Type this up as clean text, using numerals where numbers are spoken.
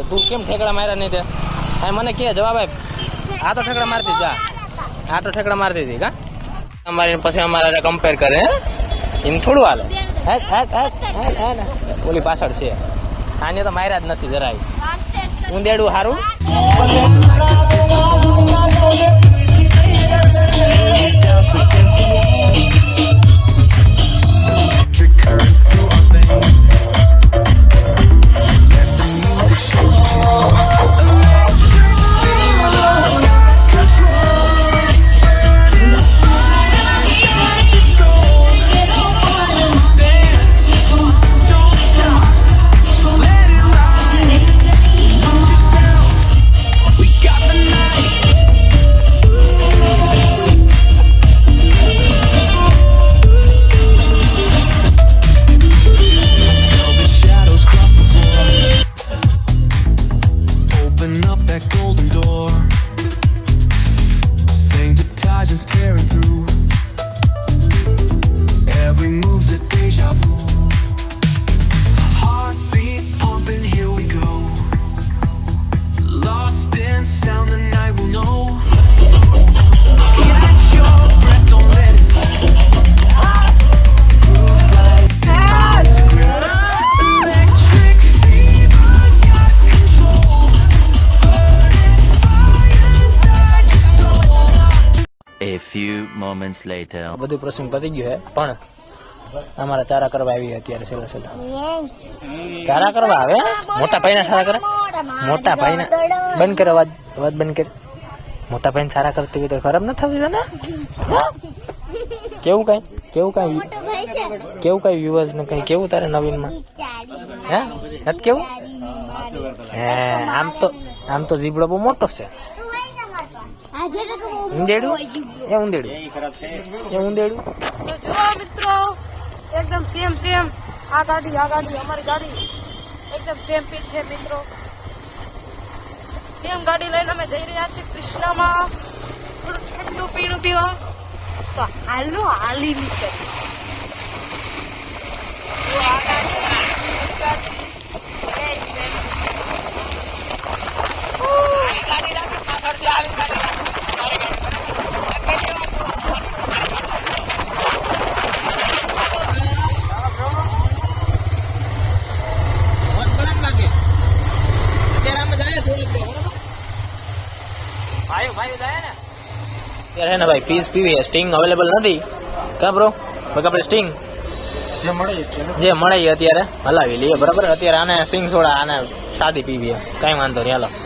તું કેમ ઠેકડા માર્યા નહીં તે મને કે જવાબ આપ આ તો ઠેકડા મારતી જા આ તો ઠેકડા મારતી હતી કા અમારી પછી અમારા કમ્પેર કરે એમ થોડું હાલે ઓલી પાછળ છે આને તો માર્યા જ નથી જરાય ઊંદેડું સારું A few moments later. બધું પ્રસંગ પતી ગયું હે પણ અમારા ચારા કરવા આવી અત્યારે છેલ્લા છેલ્લા ચારા કરવા આવે મોટા ભાઈ ના સારા કરે મોટા ભાઈ ના બંધ કરે અવાજ બંધ કરે મોટા ભાઈ સારા કરતી હોય તો ખરાબ ન થવી છે ને કેવું કઈ વ્યુઅર્સ ને કઈ કેવું તારે નવીન માં હે નથી કેવું હે આમ તો જીબડો બહુ મોટો છે ઊંદેડું જો મિત્રો એકદમ સેમ આ ગાડી અમારી ગાડી એકદમ સેમ પી છે મિત્રો સેમ ગાડી લઈને અમે જઈ રહ્યા છીએ કૃષ્ણમાં થોડું ઠંડુ પીણું પીવા તો હાલી નીકળે આ ગાડી है ना भाई फीस पीवी है स्टिंग अवेलेबल नहीं क्या ब्रो આપણે સ્ટિંગ જે મળે અત્યારે હલાવી લઈએ બરાબર અત્યારે આને સિંગ સોડા આને સાદી પીવી કઈ વાંધો નહીં હાલો